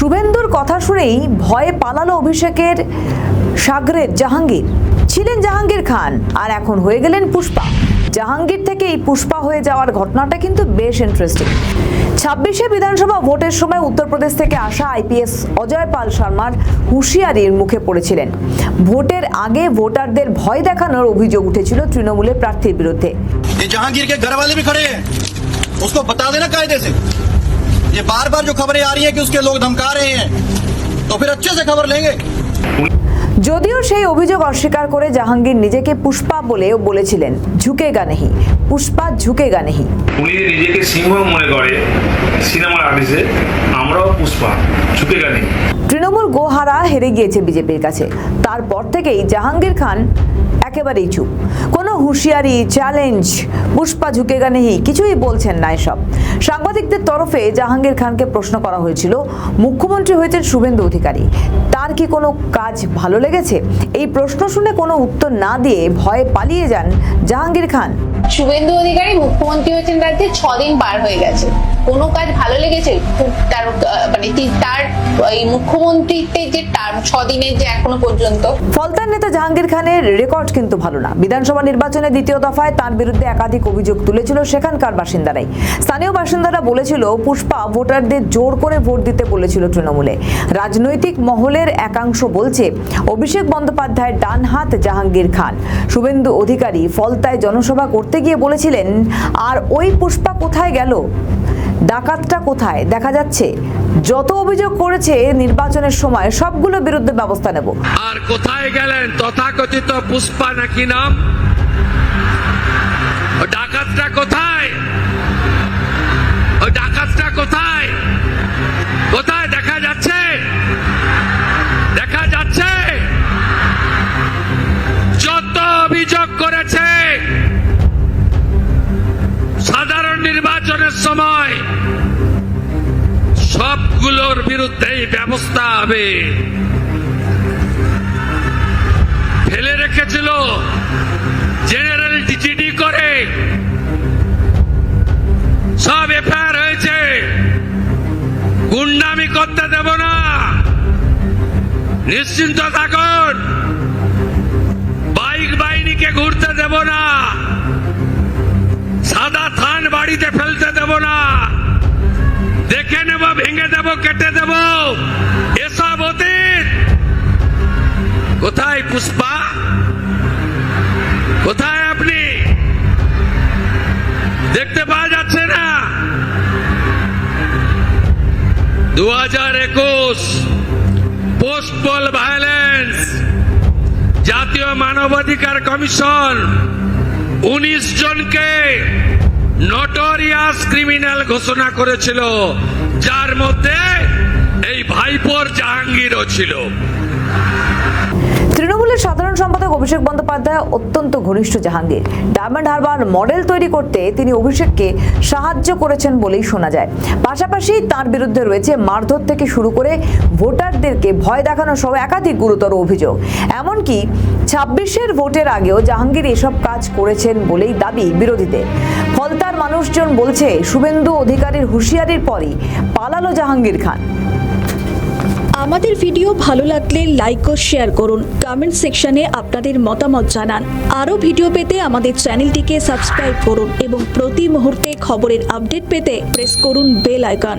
শুভেন্দুর কথা শুনেই ভয়ে পালালো অভিষেকের সাগরেদ জাহাঙ্গীর। ছিলেন জাহাঙ্গীর খান আর এখন হয়ে গেলেন পুষ্পা। জাহাঙ্গীর থেকে এই পুষ্পা হয়ে যাওয়ার ঘটনাটা কিন্তু বেশ ইন্টারেস্টিং। 26শে বিধানসভা ভোটের সময় উত্তরপ্রদেশ থেকে আসা আইপিএস অজয় পাল শর্মার হুঁশিয়ারির মুখে পড়েছিলেন। ভোটের আগে ভোটারদের ভয় দেখানোর অভিযোগ উঠেছিল তৃণমূলের প্রার্থীর বিরুদ্ধে। জাহাঙ্গীর के घर वाले भी खड़े हैं, उसको बता देना कायदे से। ये बार बार जो खबरें आ रही हैं कि उसके लोग धमका रहे हैं, तो फिर अच्छे से खबर लेंगे। যদিও সেই অভিযোগ অস্বীকার করে জাহাঙ্গীর নিজেকে পুষ্পা বলেও বলেছিলেন, ঝুঁকেগা নেহি, পুষ্পা ঝুঁকেগা নেহি। উনি নিজেকে সিংহ মনে করে সিনেমার আর্টিস্টে, আমরাও পুষ্পা, ঝুঁকেগা নেহি। তৃণমূল গোহারা হেরে গিয়েছে বিজেপির কাছে। তারপর থেকেই জাহাঙ্গীর খান একেবারেই চুপ। কোনো হুঁশিয়ারি, চ্যালেঞ্জ, পুষ্পা ঝুঁকেগা নেহি কিছুই বলছেন না এসব। সাংবাদিকদের তরফে জাহাঙ্গীর খানকে প্রশ্ন করা হয়েছিল, মুখ্যমন্ত্রী হয়েছেন শুভেন্দু অধিকারী, তার কি কোনো কাজ ভালো লেগেছে? এই প্রশ্ন শুনে কোনো উত্তর না দিয়ে ভয়ে পালিয়ে যান জাহাঙ্গীর খান। শুভেন্দু অধিকারী মুখ্যমন্ত্রী হয়েছেন রাজ্যে 6 দিন পার হয়ে গেছে, কোনো কাজ ভালো লেগেছে? তার মানে তার এই মুখ্যমন্ত্রীতে যে টার্ম 6 দিনের যে এখনো পর্যন্ত। ফলতার নেতা জাহাঙ্গীর খানের রেকর্ড কিন্তু ভালো না। বিধানসভা নির্বাচনে দ্বিতীয় দফায় তার বিরুদ্ধে একাধিক অভিযোগ তুলেছিল সেখানকার বাসিন্দারাই। স্থানীয় বাসিন্দারা বলেছিল, পুষ্পা ভোটারদের জোর করে ভোট দিতে বলেছিল তৃণমূলে। রাজনৈতিক মহলের একাংশ বলছে, অভিষেক বন্দ্যোপাধ্যায়ের ডান হাত জাহাঙ্গীর খান। শুভেন্দু অধিকারী ফলতায় জনসভা করতে গিয়ে বলেছিলেন, আর ওই পুষ্পা কোথায় গেল? ডাকাতটা কোথায়? দেখা যাচ্ছে যত অভিযোগ করেছে নির্বাচনের সময় সবগুলোর বিরুদ্ধে ব্যবস্থা নেব। আর কোথায় গেলেন তথাকথিত পুষ্পা নাকি নাম? ডাকাতটা কোথায়? ডাকাতটা কোথায়? কোথায় দেখা যাচ্ছে? দেখা যাচ্ছে যত অভিযোগ করেছে সাধারণ নির্বাচনের সময় সবগুলোর বিরুদ্ধেই ব্যবস্থা হবে। ফেলে রেখেছিল জেনারেল ডিজিডি করে, সব এফআইআর হয়েছে। গুন্ডামি করতে দেব না, নিশ্চিন্ত থাকুন। বাইক বাহিনীকে ঘুরতে দেব না, সাদা থান বাড়িতে ফেলতে দেব না, দেখে নেব, ভেঙে দেব, কেটে দেব, এসব অতীত। কোথায় পুষ্পা? কোথায় আপনি? দেখতে পাওয়া যাচ্ছে না? 2021 পোস্ট পোল ভায়োলেন্স, জাতীয় মানবাধিকার কমিশন 19 জনকে নটোরিয়াস ক্রিমিনাল ঘোষণা করেছিল, যার মধ্যে এই ভাইপোর জাহাঙ্গীরও ছিল। তৃণমূলের সাধারণ সম্পাদক অভিষেক বন্দ্যোপাধ্যায় অত্যন্ত ঘনিষ্ঠ জাহাঙ্গীর। ডায়মন্ড হারবার মডেল তৈরি করতে তিনি অভিষেককে সাহায্য করেছেন বলেই শোনা যায়। পাশাপাশি তার বিরুদ্ধে রয়েছে মারধর থেকে শুরু করে ভোটারদেরকে ভয় দেখানো সহ একাধিক গুরুতর অভিযোগ। এমনকি 26এর ভোটের আগেও জাহাঙ্গীর এসব কাজ করেছেন বলেই দাবি বিরোধীদের। ফলতার মানুষজন বলছে, শুভেন্দু অধিকারীর হুঁশিয়ারির পরই পালালো জাহাঙ্গীর খান। আমাদের ভিডিও ভালো লাগলে লাইক ও শেয়ার করুন, কমেন্ট সেকশনে আপনাদের মতামত জানান। আরও ভিডিও পেতে আমাদের চ্যানেলটিকে সাবস্ক্রাইব করুন এবং প্রতি মুহূর্তে খবরের আপডেট পেতে প্রেস করুন বেল আইকন।